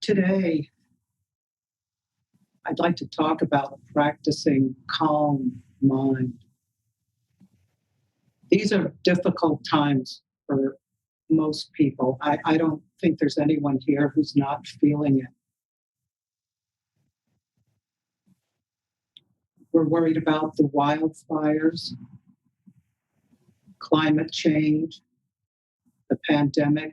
Today, I'd like to talk about practicing calm mind. These are difficult times for most people. I don't think there's anyone here who's not feeling it. We're worried about the wildfires, climate change, the pandemic,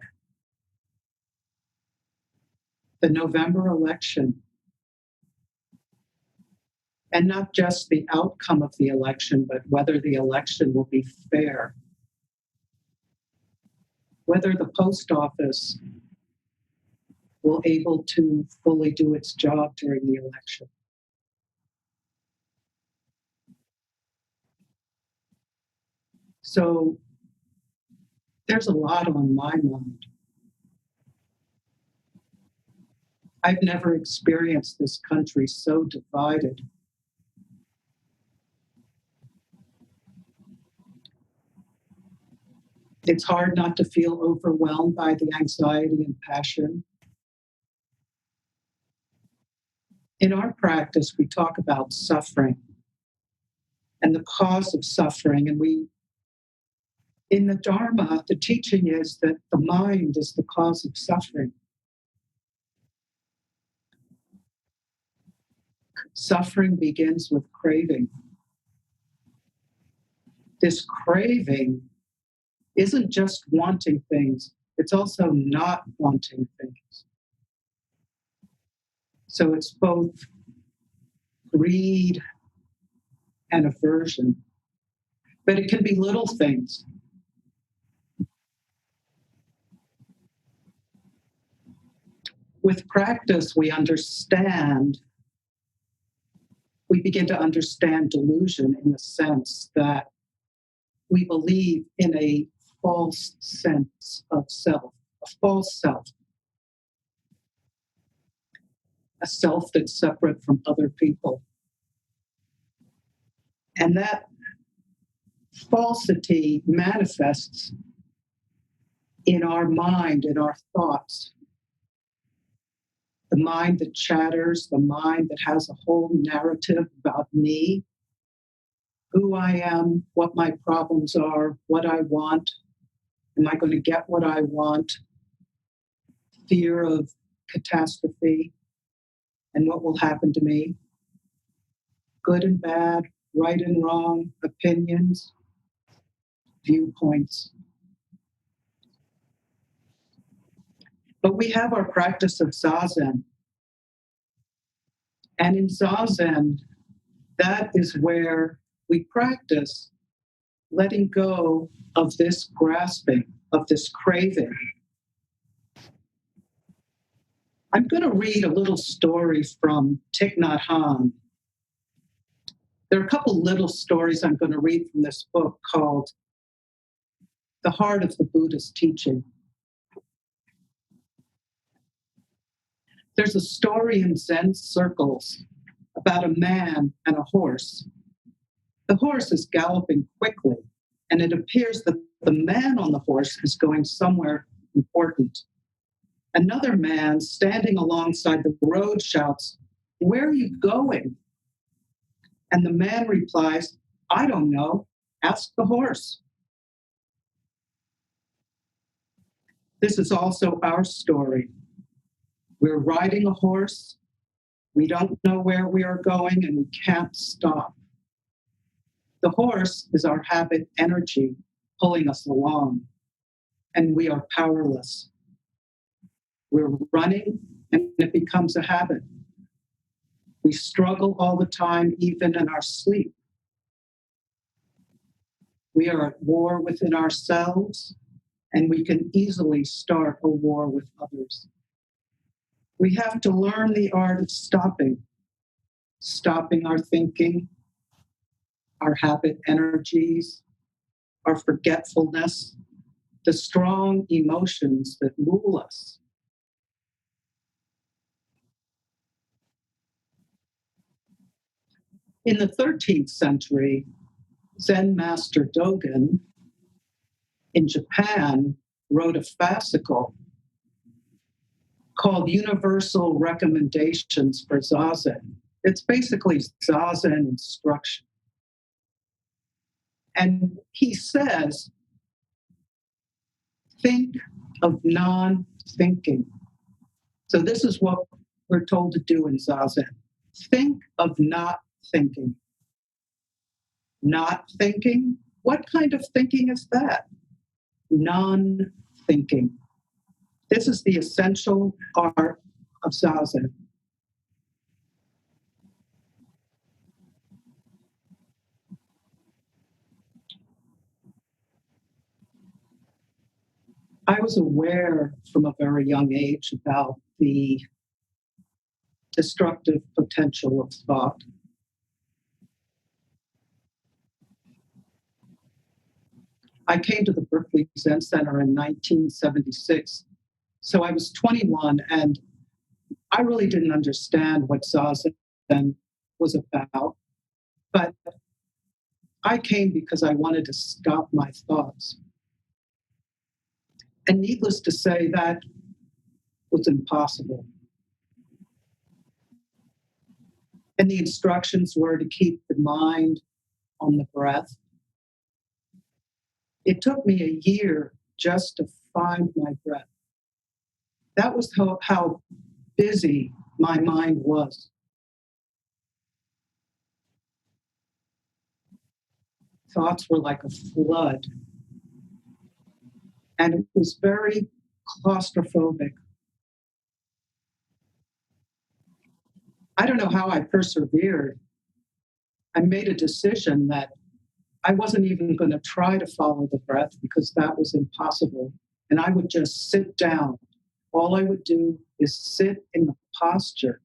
the November election, and not just the outcome of the election, but whether the election will be fair, whether the post office will able to fully do its job during the election. So there's a lot on my mind. I've never experienced this country so divided. It's hard not to feel overwhelmed by the anxiety and passion. In our practice, we talk about suffering and the cause of suffering. And in the Dharma, the teaching is that the mind is the cause of suffering. Suffering begins with craving. This craving isn't just wanting things, it's also not wanting things. So it's both greed and aversion, but it can be little things. With practice, we begin to understand delusion in the sense that we believe in a false sense of self, a false self, a self that's separate from other people. And that falsity manifests in our mind, in our thoughts. The mind that chatters, the mind that has a whole narrative about me, who I am, what my problems are, what I want. Am I going to get what I want? Fear of catastrophe and what will happen to me. Good and bad, right and wrong, opinions, viewpoints. But we have our practice of Zazen. And in Zazen, that is where we practice letting go of this grasping, of this craving. I'm going to read a little story from Thich Nhat Hanh. There are a couple little stories I'm going to read from this book called The Heart of the Buddha's Teaching. There's a story in Zen circles about a man and a horse. The horse is galloping quickly, and it appears that the man on the horse is going somewhere important. Another man standing alongside the road shouts, "Where are you going?" And the man replies, "I don't know. Ask the horse." This is also our story. We're riding a horse. We don't know where we are going, and we can't stop. The horse is our habit energy pulling us along, and we are powerless. We're running, and it becomes a habit. We struggle all the time, even in our sleep. We are at war within ourselves, and we can easily start a war with others. We have to learn the art of stopping our thinking, our habit energies, our forgetfulness, the strong emotions that rule us. In the 13th century, Zen master Dogen in Japan wrote a fascicle called Universal Recommendations for Zazen. It's basically Zazen instruction. And he says, think of non-thinking. So this is what we're told to do in Zazen. Think of not thinking. Not thinking? What kind of thinking is that? Non-thinking. This is the essential art of Zazen. I was aware from a very young age about the destructive potential of thought. I came to the Berkeley Zen Center in 1976. So I was 21, and I really didn't understand what Zazen was about. But I came because I wanted to stop my thoughts. And needless to say, that was impossible. And the instructions were to keep the mind on the breath. It took me a year just to find my breath. That was how busy my mind was. Thoughts were like a flood. And it was very claustrophobic. I don't know how I persevered. I made a decision that I wasn't even going to try to follow the breath because that was impossible. And I would just sit down. All I would do is sit in the posture.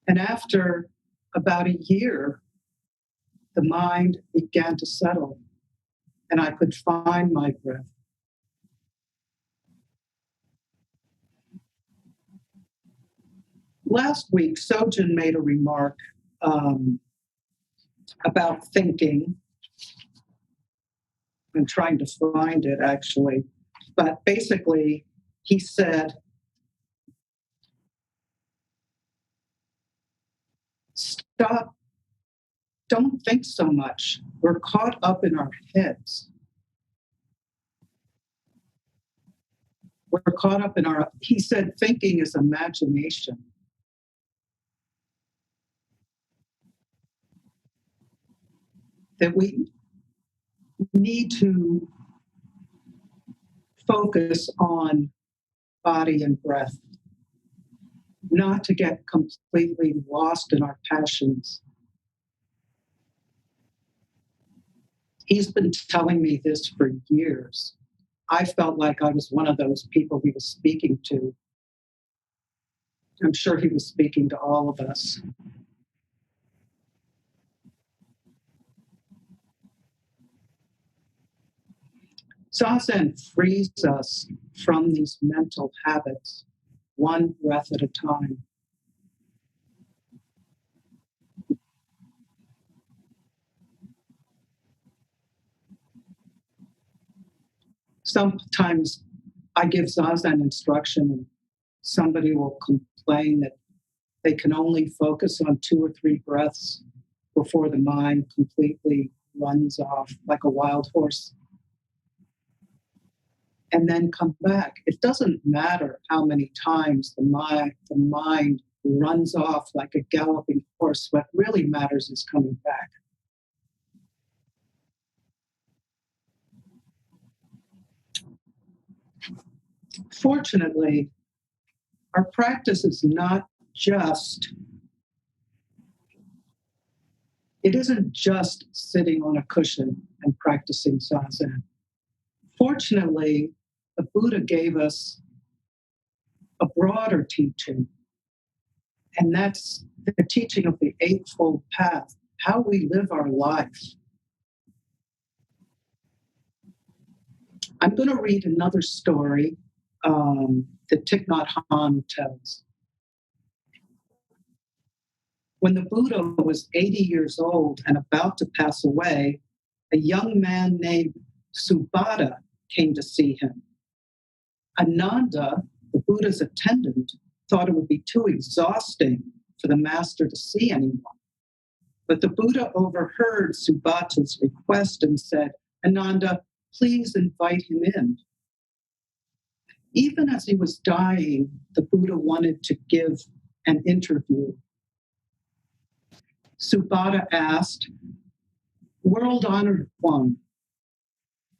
And after about a year, the mind began to settle and I could find my breath. Last week, Sojin made a remark about thinking. I'm trying to find it actually. But basically, he said, stop, don't think so much. We're caught up in our heads. We're caught up in our, he said, thinking is imagination. That we need to focus on body and breath, not to get completely lost in our passions. He's been telling me this for years. I felt like I was one of those people he was speaking to. I'm sure he was speaking to all of us. Zazen frees us from these mental habits, one breath at a time. Sometimes I give Zazen instruction and somebody will complain that they can only focus on 2 or 3 breaths before the mind completely runs off like a wild horse and then come back. It doesn't matter how many times the mind runs off like a galloping horse. What really matters is coming back. Fortunately, our practice is not just, it isn't just sitting on a cushion and practicing Zazen. Fortunately, the Buddha gave us a broader teaching, and that's the teaching of the Eightfold Path, how we live our life. I'm going to read another story that Thich Nhat Hanh tells. When the Buddha was 80 years old and about to pass away, a young man named Subhadda came to see him. Ananda, the Buddha's attendant, thought it would be too exhausting for the master to see anyone. But the Buddha overheard Subhata's request and said, Ananda, please invite him in. Even as he was dying, the Buddha wanted to give an interview. Subhata asked, World-honored one,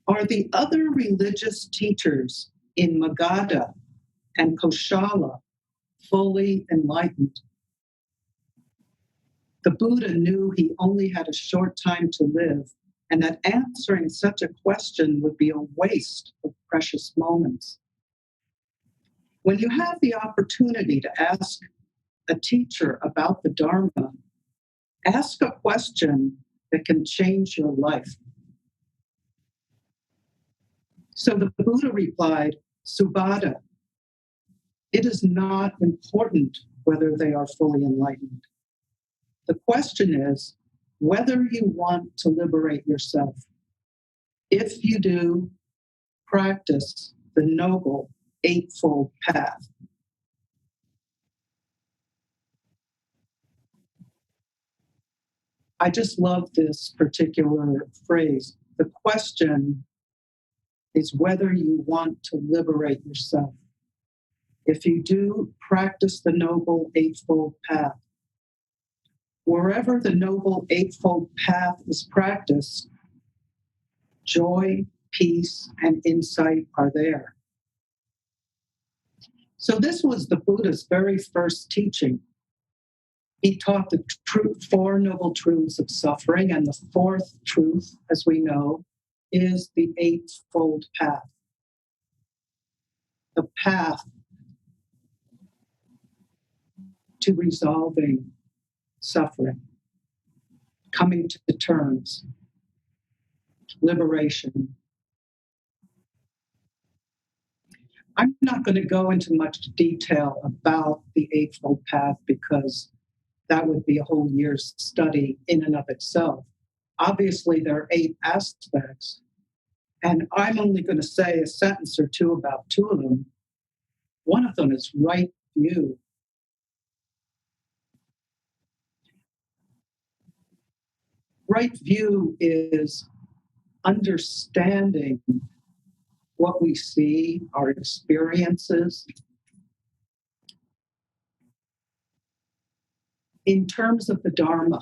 are the other religious teachers in Magadha and Koshala fully enlightened? The Buddha knew he only had a short time to live, and that answering such a question would be a waste of precious moments. When you have the opportunity to ask a teacher about the Dharma, ask a question that can change your life. So the Buddha replied, Subhata, it is not important whether they are fully enlightened. The question is whether you want to liberate yourself. If you do, practice the Noble Eightfold Path. I just love this particular phrase. The question is whether you want to liberate yourself. If you do, practice the Noble Eightfold Path. Wherever the Noble Eightfold Path is practiced, joy, peace, and insight are there. So this was the Buddha's very first teaching. He taught the Four Noble Truths of suffering, and the fourth truth, as we know, is the Eightfold Path. The path to resolving suffering, coming to terms, liberation. I'm not going to go into much detail about the Eightfold Path because that would be a whole year's study in and of itself. Obviously, there are 8 aspects, and I'm only going to say a sentence or two about 2 of them. One of them is right view. Right view is understanding what we see, our experiences, in terms of the Dharma.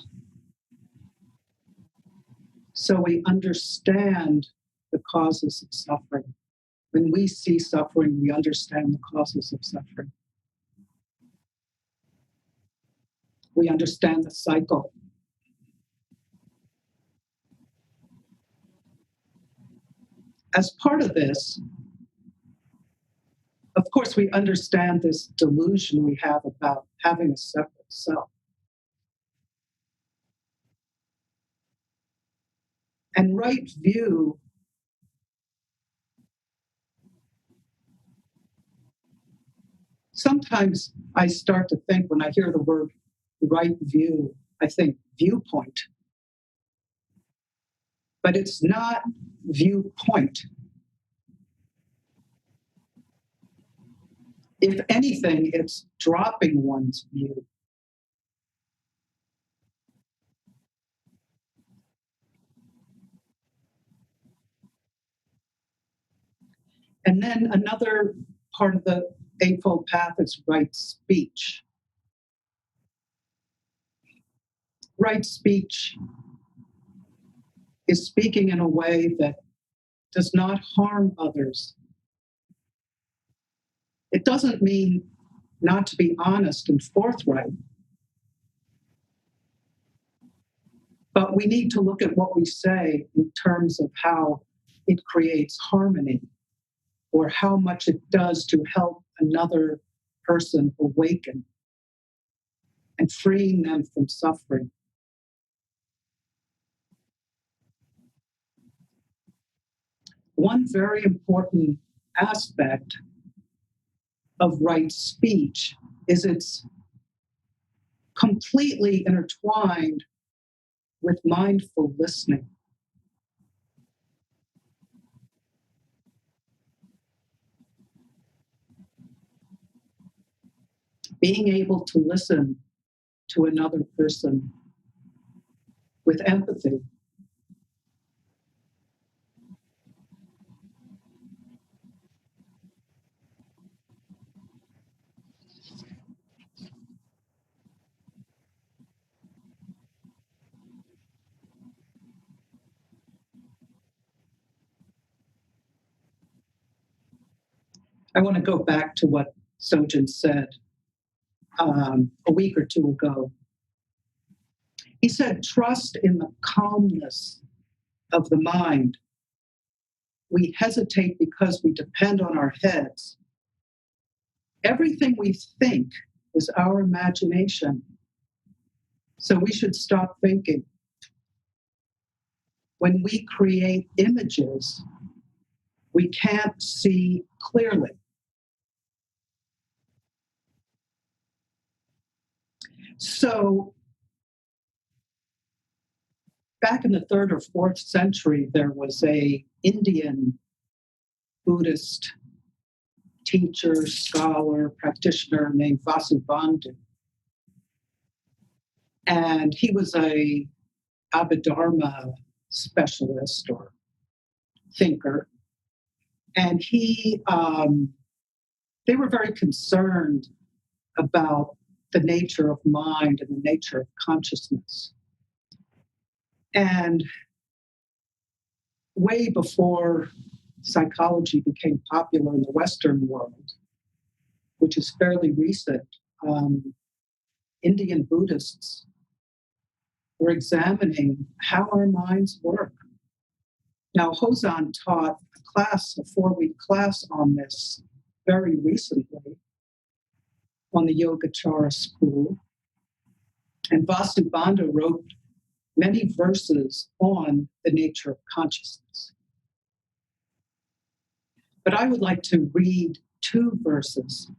So we understand the causes of suffering. When we see suffering, we understand the causes of suffering. We understand the cycle. As part of this, of course, we understand this delusion we have about having a separate self. And right view sometimes I start to think when I hear the word right view, I think viewpoint. But it's not viewpoint. If anything, it's dropping one's view. And then another part of the Eightfold Path is right speech. Right speech is speaking in a way that does not harm others. It doesn't mean not to be honest and forthright, but we need to look at what we say in terms of how it creates harmony or how much it does to help another person awaken and freeing them from suffering. One very important aspect of right speech is it's completely intertwined with mindful listening. being able to listen to another person with empathy. I want to go back to what Sojin said a week or two ago. He said, trust in the calmness of the mind. We hesitate because we depend on our heads. Everything we think is our imagination. So we should stop thinking. When we create images, we can't see clearly. So back in the 3rd or 4th century, there was a Indian Buddhist teacher, scholar, practitioner named Vasubandhu. And he was a Abhidharma specialist or thinker. And they were very concerned about the nature of mind and the nature of consciousness. And way before psychology became popular in the Western world, which is fairly recent, Indian Buddhists were examining how our minds work. Now, Hozan taught a 4-week class on this very recently on the Yogacara school. And Vasubandhu wrote many verses on the nature of consciousness. But I would like to read 2 verses.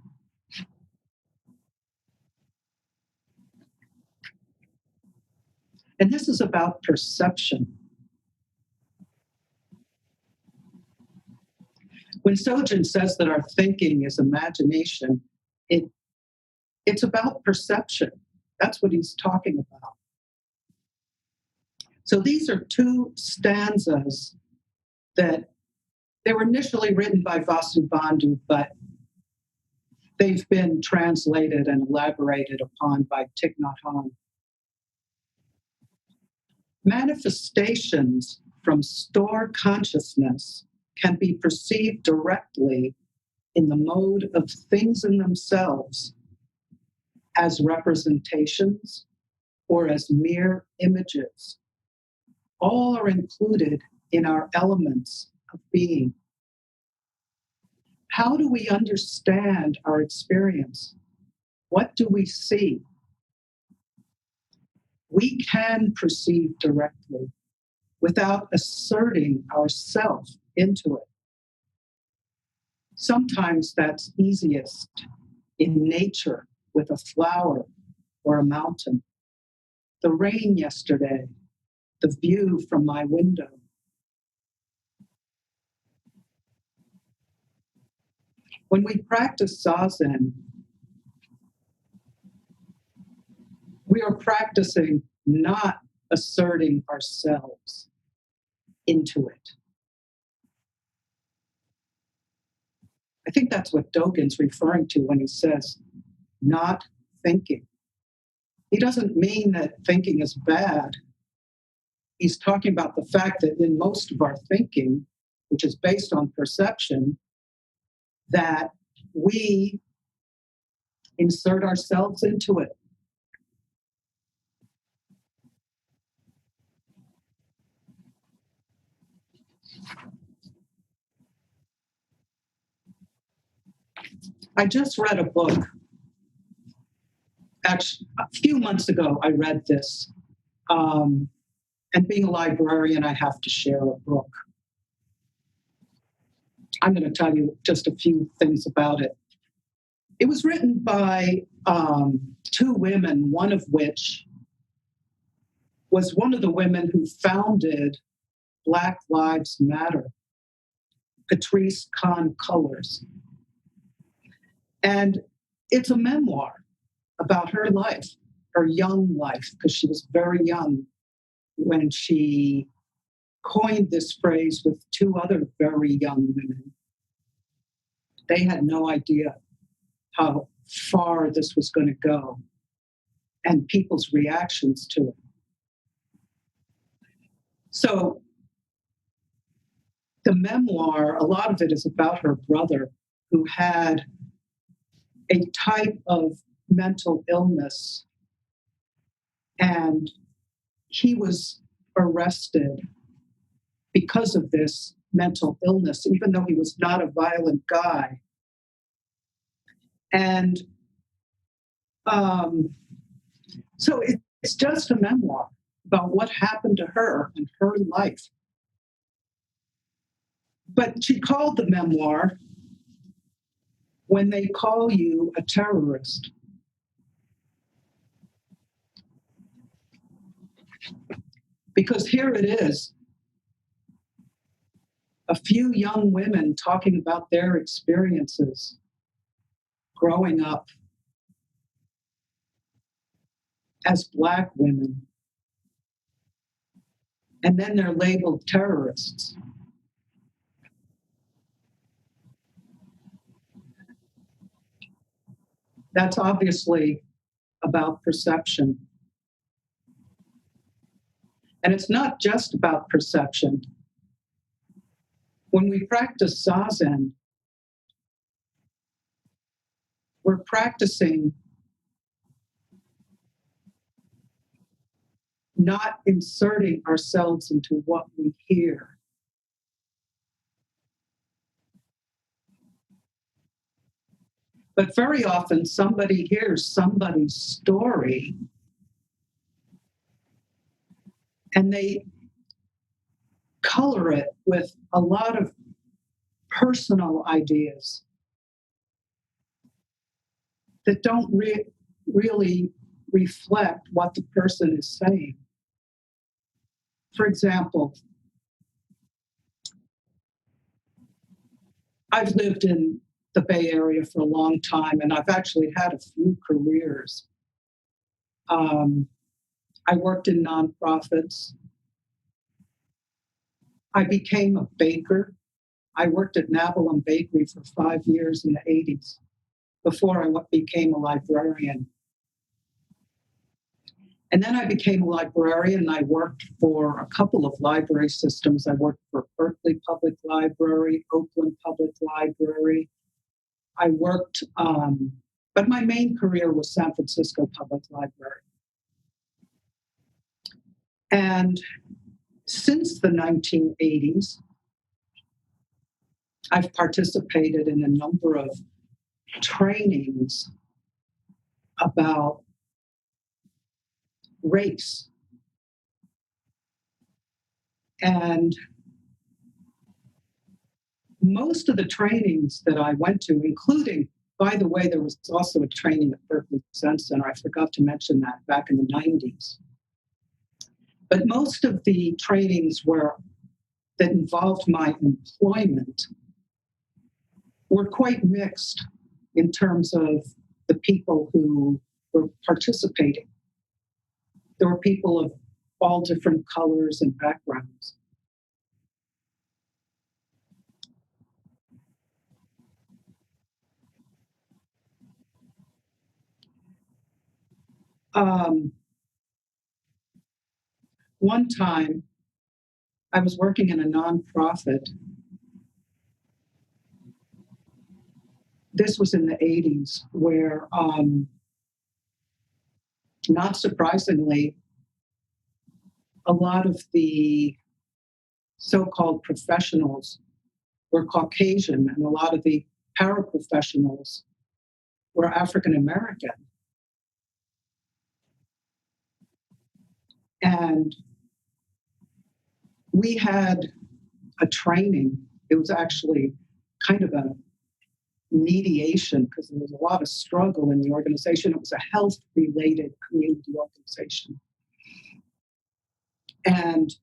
And this is about perception. When Sojin says that our thinking is imagination, it's about perception. That's what he's talking about. So these are 2 stanzas that they were initially written by Vasubandhu, but they've been translated and elaborated upon by Thich Nhat Hanh. Manifestations from stored consciousness can be perceived directly in the mode of things in themselves as representations or as mere images. All are included in our elements of being. How do we understand our experience? What do we see? We can perceive directly without asserting ourself into it. Sometimes that's easiest in nature with a flower or a mountain. The rain yesterday, the view from my window. When we practice Zazen, we are practicing not asserting ourselves into it. I think that's what Dogen's referring to when he says, not thinking. He doesn't mean that thinking is bad. He's talking about the fact that in most of our thinking, which is based on perception, that we insert ourselves into it. I just read a book. Actually, a few months ago, I read this. And being a librarian, I have to share a book. I'm going to tell you just a few things about it. It was written by 2 women, one of which was one of the women who founded Black Lives Matter, Patrice Kahn Cullors. And it's a memoir. about her life, her young life, because she was very young when she coined this phrase with two other very young women. They had no idea how far this was going to go and people's reactions to it. So the memoir, a lot of it is about her brother, who had a type of mental illness, and he was arrested because of this mental illness, even though he was not a violent guy. And so it's just a memoir about what happened to her and her life. But she called the memoir When They Call You a Terrorist. Because here it is, a few young women talking about their experiences growing up as Black women. And then they're labeled terrorists. That's obviously about perception. And it's not just about perception. When we practice Zazen, we're practicing not inserting ourselves into what we hear. But very often somebody hears somebody's story and they color it with a lot of personal ideas that don't really reflect what the person is saying. For example, I've lived in the Bay Area for a long time, and I've actually had a few careers. I worked in nonprofits. I became a baker. I worked at Navalum Bakery for 5 years in the 80s before I became a librarian. And then I became a librarian, and I worked for a couple of library systems. I worked for Berkeley Public Library, Oakland Public Library. I worked, but my main career was San Francisco Public Library. And since the 1980s, I've participated in a number of trainings about race. And most of the trainings that I went to, including, by the way, there was also a training at Berkeley Zen Center. I forgot to mention that back in the 90s. But most of the trainings that involved my employment were quite mixed in terms of the people who were participating. There were people of all different colors and backgrounds. One time, I was working in a nonprofit. This was in the 80s, where, not surprisingly, a lot of the so-called professionals were Caucasian, and a lot of the paraprofessionals were African American. And we had a training. It was actually kind of a mediation because there was a lot of struggle in the organization. It was a health-related community organization. And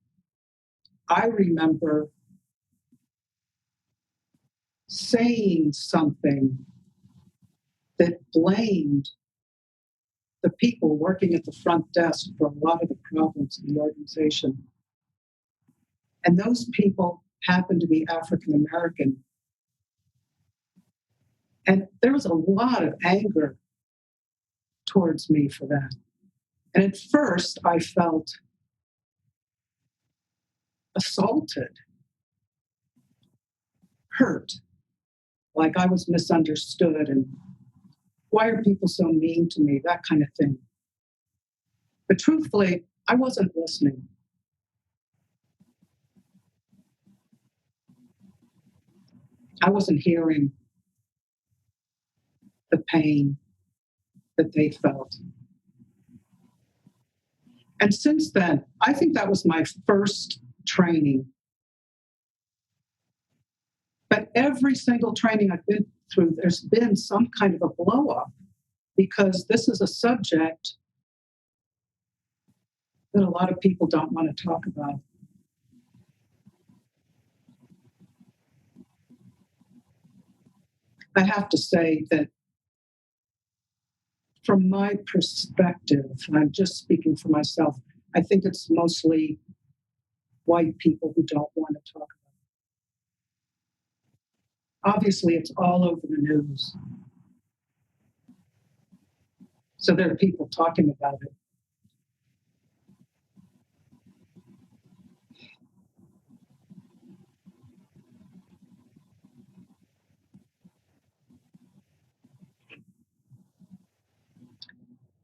I remember saying something that blamed the people working at the front desk for a lot of the problems in the organization. And those people happened to be African American. And there was a lot of anger towards me for that. And at first, I felt assaulted, hurt, like I was misunderstood, and why are people so mean to me, that kind of thing. But truthfully, I wasn't listening. I wasn't hearing the pain that they felt. And since then, I think that was my first training. But every single training I've been through, there's been some kind of a blow up, because this is a subject that a lot of people don't want to talk about. I have to say that from my perspective, I'm just speaking for myself, I think it's mostly white people who don't want to talk about it. Obviously, it's all over the news. So there are people talking about it.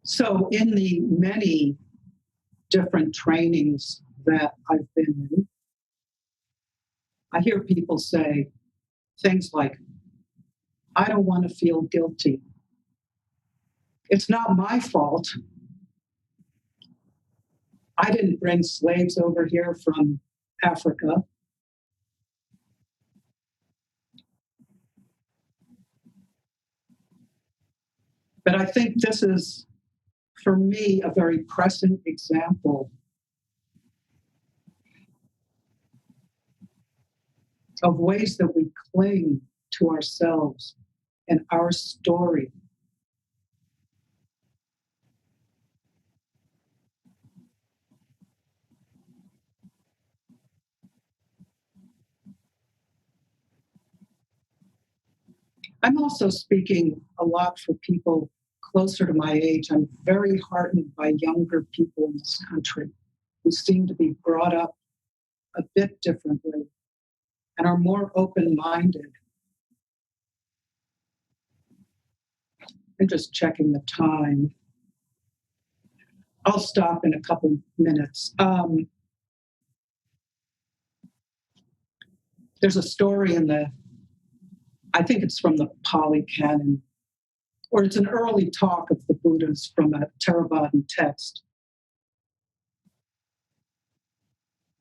So in the many different trainings that I've been in, I hear people say things like, I don't want to feel guilty. It's not my fault. I didn't bring slaves over here from Africa. But I think this is, for me, a very present example of ways that we cling to ourselves and our story. I'm also speaking a lot for people closer to my age. I'm very heartened by younger people in this country who seem to be brought up a bit differently and are more open-minded. I'm just checking the time. I'll stop in a couple minutes. There's a story I think it's from the Pali Canon, or it's an early talk of the Buddhas from a Theravadan text.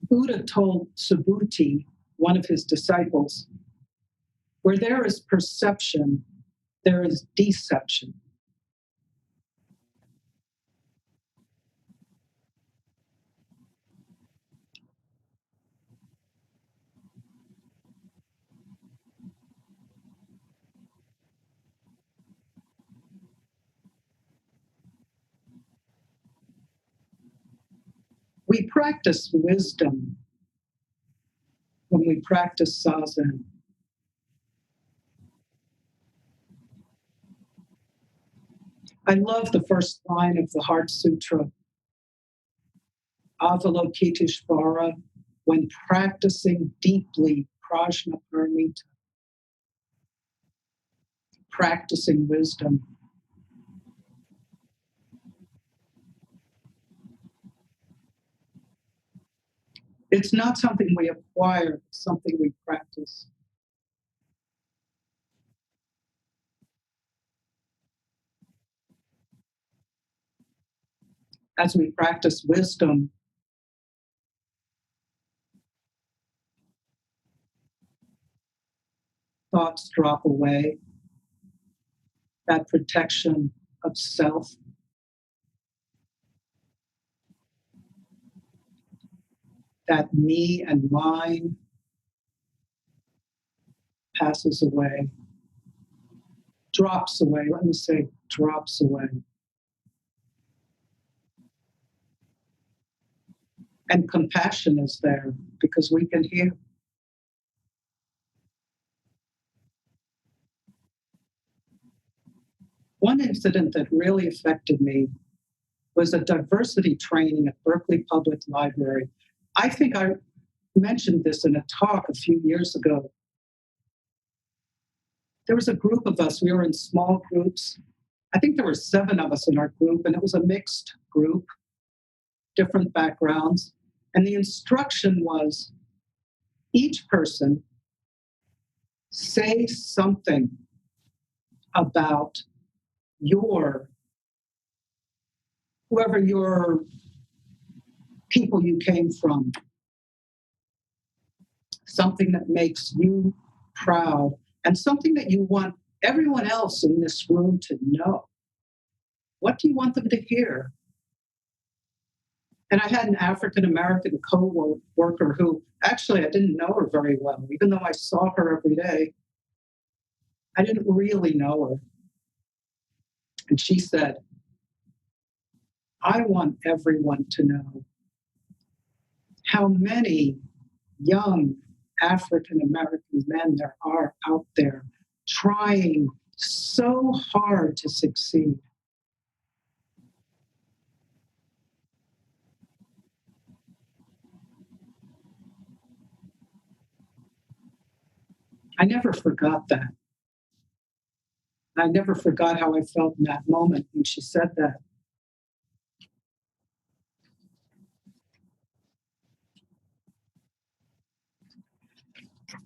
Buddha told Subhuti, one of his disciples, where there is perception, there is deception. We practice wisdom when we practice zazen. I love the first line of the Heart Sutra, Avalokiteshvara, when practicing deeply prajnaparamita, practicing wisdom. It's not something we acquire, it's something we practice. As we practice wisdom, thoughts drop away, that protection of self. That me and mine passes away, drops away. Let me say, drops away. And compassion is there because we can hear. One incident that really affected me was a diversity training at Berkeley Public Library. I think I mentioned this in a talk a few years ago. There was a group of us, we were in small groups. I think there were 7 of us in our group, and it was a mixed group, different backgrounds. And the instruction was each person say something about whoever your people you came from, something that makes you proud, and something that you want everyone else in this room to know. What do you want them to hear? And I had an African-American co-worker who, actually, I didn't know her very well. Even though I saw her every day, I didn't really know her. And she said, I want everyone to know how many young African-American men there are out there trying so hard to succeed. I never forgot that. I never forgot how I felt in that moment when she said that.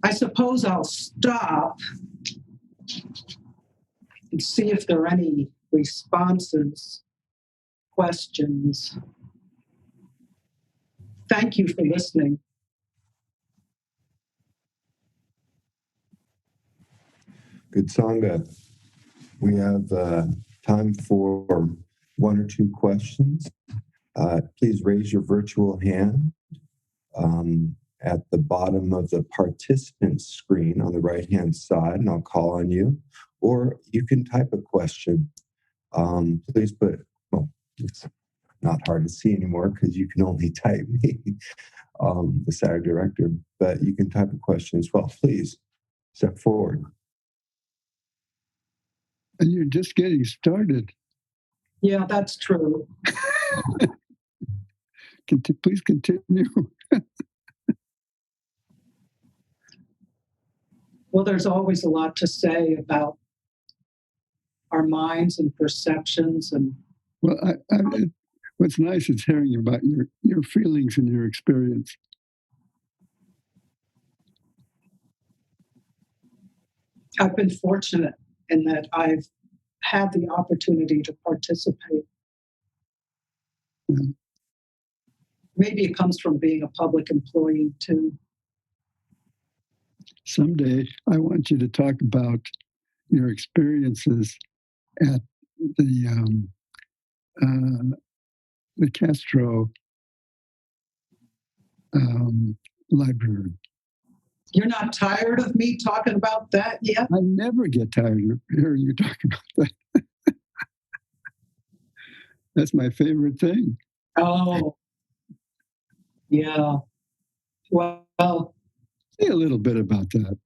I suppose I'll stop and see if there are any responses, questions. Thank you for listening. Good, Sangha. We have time for 1 or 2 questions. Please raise your virtual hand at the bottom of the participant screen on the right-hand side, and I'll call on you. Or you can type a question. Please put, well, it's not hard to see anymore because you can only type me, the SAG director, but you can type a question as well. Please step forward. And you're just getting started. Yeah, that's true. Please continue. Well, there's always a lot to say about our minds and perceptions. And well, what's nice is hearing about your feelings and your experience. I've been fortunate in that I've had the opportunity to participate. Yeah. Maybe it comes from being a public employee too. Someday, I want you to talk about your experiences at the Castro library. You're not tired of me talking about that yet? I never get tired of hearing you talk about that. That's my favorite thing. Oh, yeah. Well, say a little bit about that.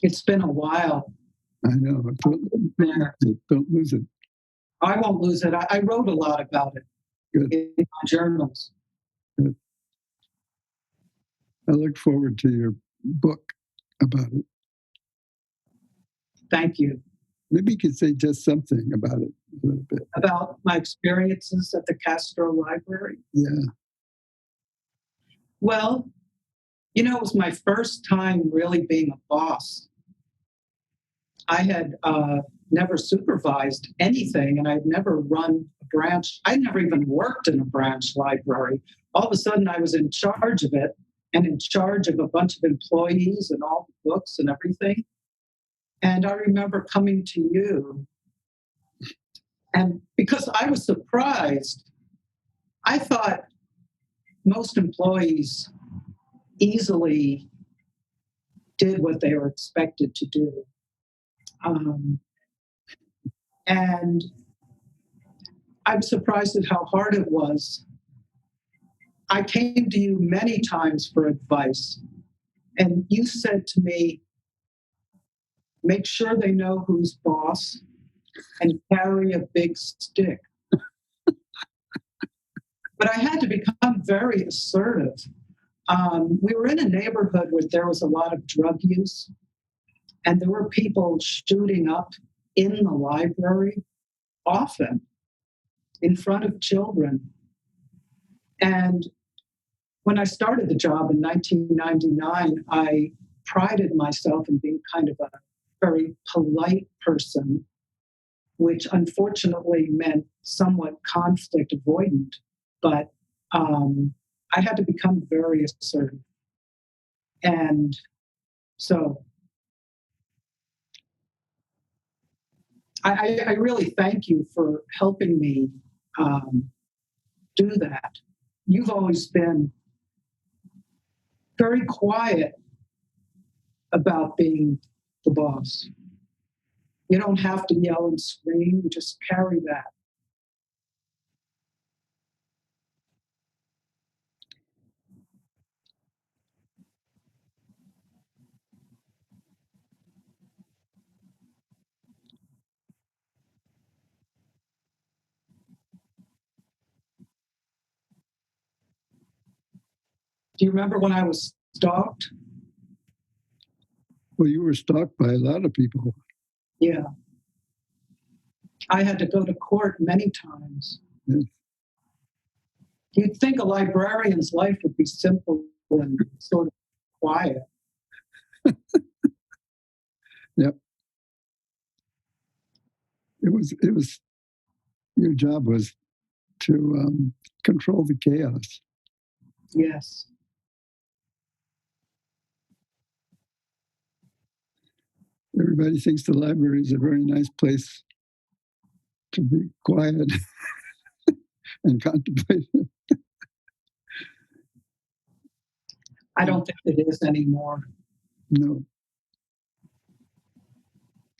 It's been a while. I know. Don't lose it. I won't lose it. I wrote a lot about it. Good. In my journals. Good. I look forward to your book about it. Thank you. Maybe you could say just something about it a little bit. About my experiences at the Castro Library? Yeah. Well, it was my first time really being a boss. I had never supervised anything, and I'd never run a branch. I'd never even worked in a branch library. All of a sudden, I was in charge of it and in charge of a bunch of employees and all the books and everything. And I remember coming to you, and because I was surprised, I thought most employees easily did what they were expected to do. And I'm surprised at how hard it was I came to you many times for advice, and you said to me, make sure they know who's boss and carry a big stick. But I had to become very assertive. We were in a neighborhood where there was a lot of drug use, and there were people shooting up in the library, often in front of children. And when I started the job in 1999, I prided myself in being kind of a very polite person, which unfortunately meant somewhat conflict avoidant. But I had to become very assertive. And so I really thank you for helping me do that. You've always been very quiet about being the boss. You don't have to yell and scream, you just carry that. Do you remember when I was stalked? Well, you were stalked by a lot of people. Yeah. I had to go to court many times. Yes. You'd think a librarian's life would be simple and sort of quiet. Yep. It was, your job was to control the chaos. Yes. Everybody thinks the library is a very nice place to be quiet and contemplate. I don't think it is anymore. No.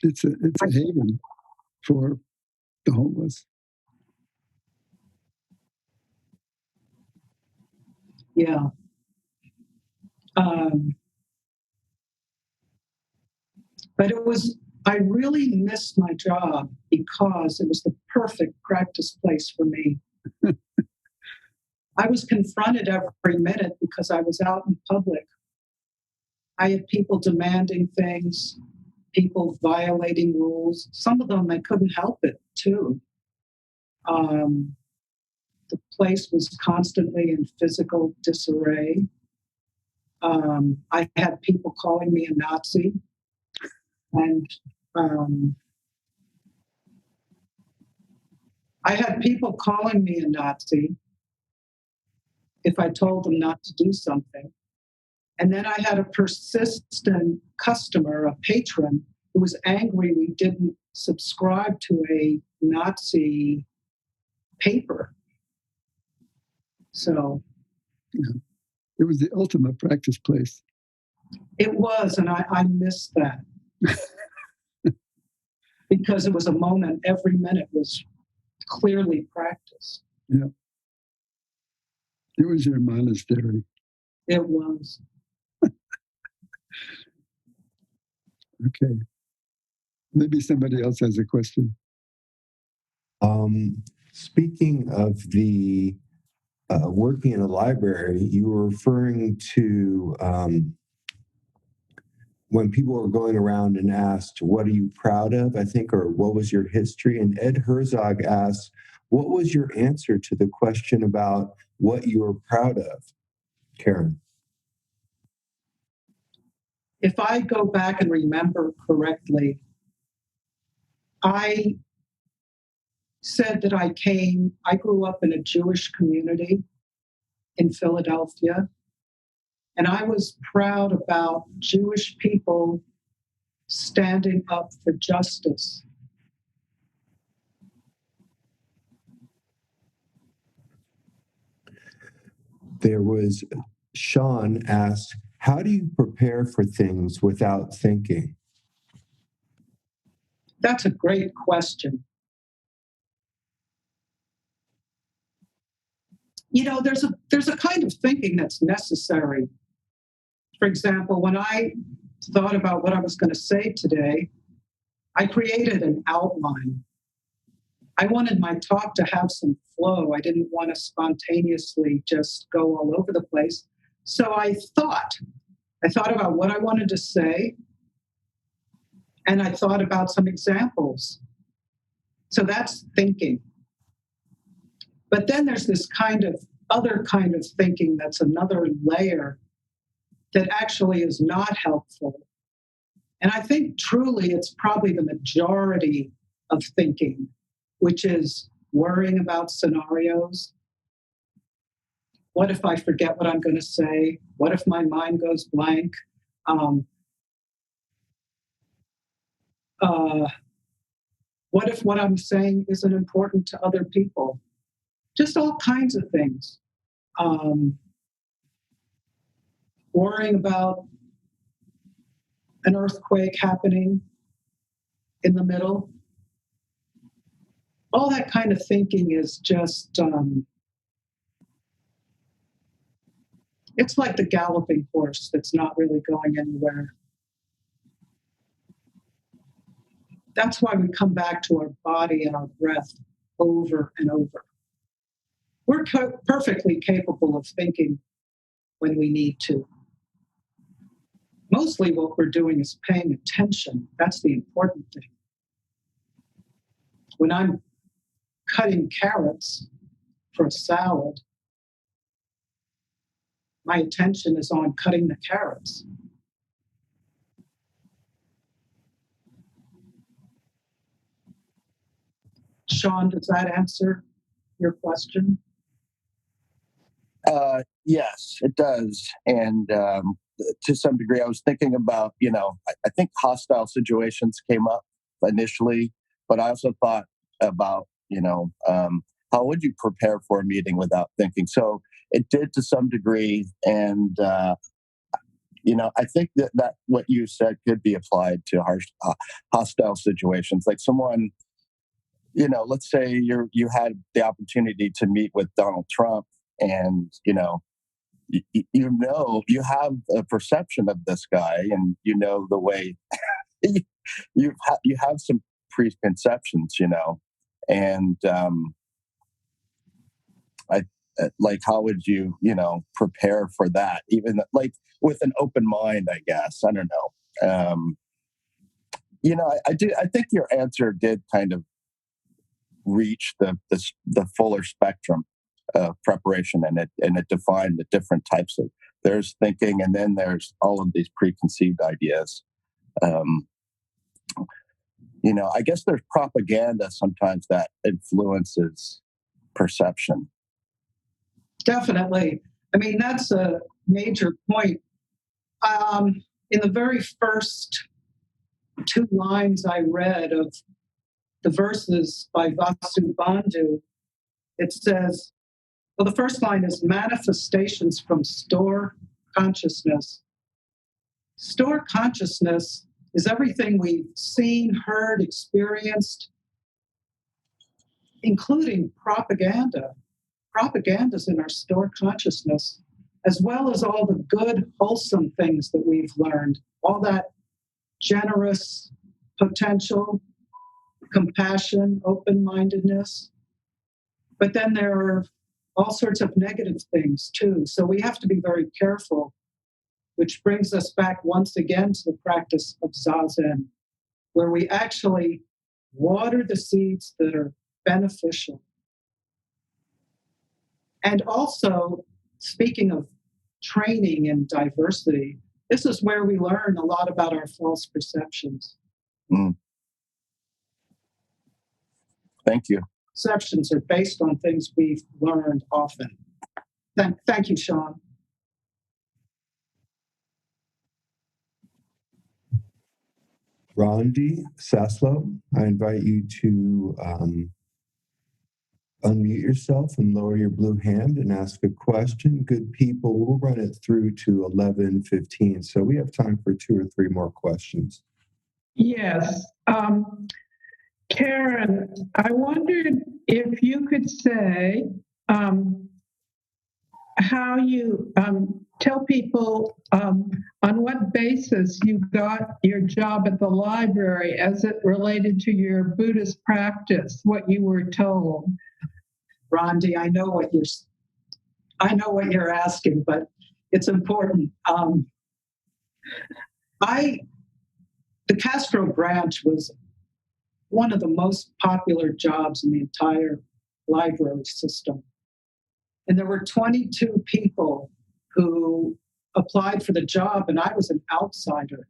It's a haven for the homeless. Yeah. But I really missed my job because it was the perfect practice place for me. I was confronted every minute because I was out in public. I had people demanding things, people violating rules. Some of them, I couldn't help it, too. The place was constantly in physical disarray. I had people calling me a Nazi. And I had people calling me a Nazi if I told them not to do something. And then I had a persistent customer, a patron, who was angry we didn't subscribe to a Nazi paper. So yeah. It was the ultimate practice place. it was, and I missed that. Because it was a moment, every minute was clearly practiced. Yeah. It was your monastery. It was. Okay. Maybe somebody else has a question. Speaking of the working in a library, you were referring to when people were going around and asked, what are you proud of, I think, or what was your history? And Ed Herzog asked, what was your answer to the question about what you were proud of, Karen? If I go back and remember correctly, I said that I grew up in a Jewish community in Philadelphia, and I was proud about Jewish people standing up for justice. There was Sean asked, how do you prepare for things without thinking? That's a great question. there's a kind of thinking that's necessary. For example, when I thought about what I was going to say today, I created an outline. I wanted my talk to have some flow. I didn't want to spontaneously just go all over the place. So I thought about what I wanted to say, and I thought about some examples. So that's thinking. But then there's this other kind of thinking that's another layer that actually is not helpful. And I think truly it's probably the majority of thinking, which is worrying about scenarios. What if I forget what I'm going to say? What if my mind goes blank? What if what I'm saying isn't important to other people? Just all kinds of things. Worrying about an earthquake happening in the middle. All that kind of thinking is just, it's like the galloping horse that's not really going anywhere. That's why we come back to our body and our breath over and over. We're perfectly capable of thinking when we need to. Mostly what we're doing is paying attention. That's the important thing. When I'm cutting carrots for a salad, my attention is on cutting the carrots. Sean, does that answer your question? Yes, it does. And to some degree, I was thinking about, I think hostile situations came up initially, but I also thought about, how would you prepare for a meeting without thinking? So it did to some degree. And, I think that what you said could be applied to hostile situations. Like someone, let's say you had the opportunity to meet with Donald Trump, and you have a perception of this guy, and the way you have some preconceptions, and I like, how would you prepare for that, even like with an open mind, I guess. I don't know. I think your answer did kind of reach the fuller spectrum of preparation, and it defined the different types of, there's thinking, and then there's all of these preconceived ideas. I guess there's propaganda sometimes that influences perception. Definitely. I mean, that's a major point. In the very first 2 lines I read of the verses by Vasu Bandhu, it says, well, the first line is manifestations from store consciousness. Store consciousness is everything we've seen, heard, experienced, including propaganda. Propaganda's in our store consciousness, as well as all the good, wholesome things that we've learned, all that generous potential, compassion, open-mindedness. But then there are all sorts of negative things too. So we have to be very careful, which brings us back once again to the practice of Zazen, where we actually water the seeds that are beneficial. And also, speaking of training and diversity, this is where we learn a lot about our false perceptions. Thank you. Perceptions are based on things we've learned often. Thank you, Sean. Rondi Saslow, I invite you to unmute yourself and lower your blue hand and ask a question. Good people, we'll run it through to 11:15, so we have time for 2 or 3 more questions. Yes. Karen, I wondered if you could say, how you tell people on what basis you got your job at the library as it related to your Buddhist practice, what you were told. Rondi, I know what you're asking, but it's important. The Castro branch was one of the most popular jobs in the entire library system. And there were 22 people who applied for the job, and I was an outsider.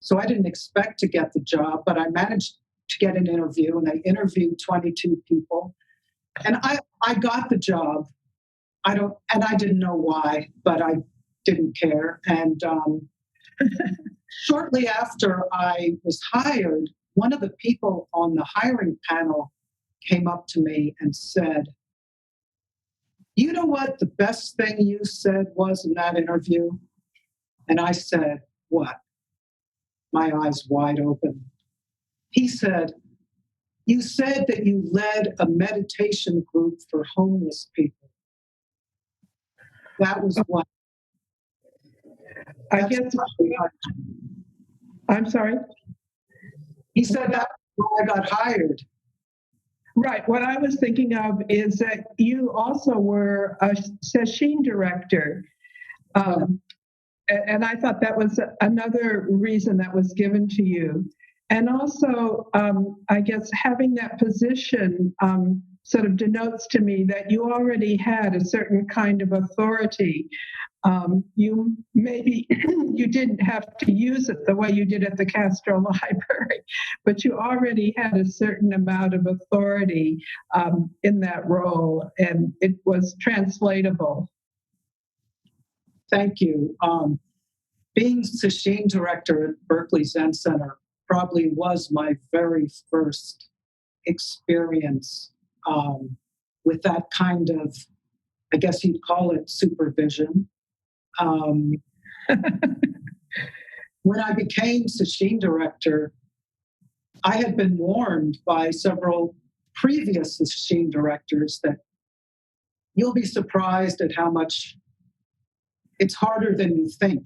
So I didn't expect to get the job, but I managed to get an interview, and I interviewed 22 people. And I got the job. I didn't know why, but I didn't care. And shortly after I was hired, one of the people on the hiring panel came up to me and said, "You know what the best thing you said was in that interview?" And I said, "What?" My eyes wide open. He said, "You said that you led a meditation group for homeless people." That was what. I guess. I'm sorry? He said that's why I got hired. Right. What I was thinking of is that you also were a sesshin director. And I thought that was another reason that was given to you. And also, I guess having that position sort of denotes to me that you already had a certain kind of authority. You maybe you didn't have to use it the way you did at the Castro Library, but you already had a certain amount of authority in that role, and it was translatable. Thank you. Being sesshin director at Berkeley Zen Center probably was my very first experience with that kind of, I guess you'd call it supervision. When I became sesshin director, I had been warned by several previous sesshin directors that you'll be surprised at how much it's harder than you think.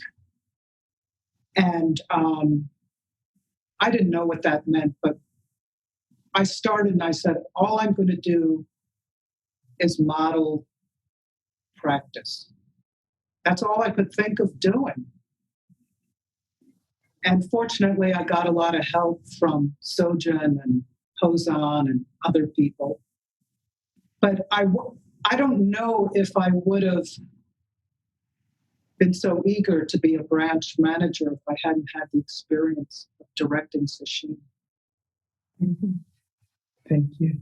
And I didn't know what that meant, but I started and I said, all I'm going to do is model practice. That's all I could think of doing. And fortunately, I got a lot of help from Sojun and Hozan and other people. But I don't know if I would have been so eager to be a branch manager if I hadn't had the experience of directing sesshin. Mm-hmm. Thank you.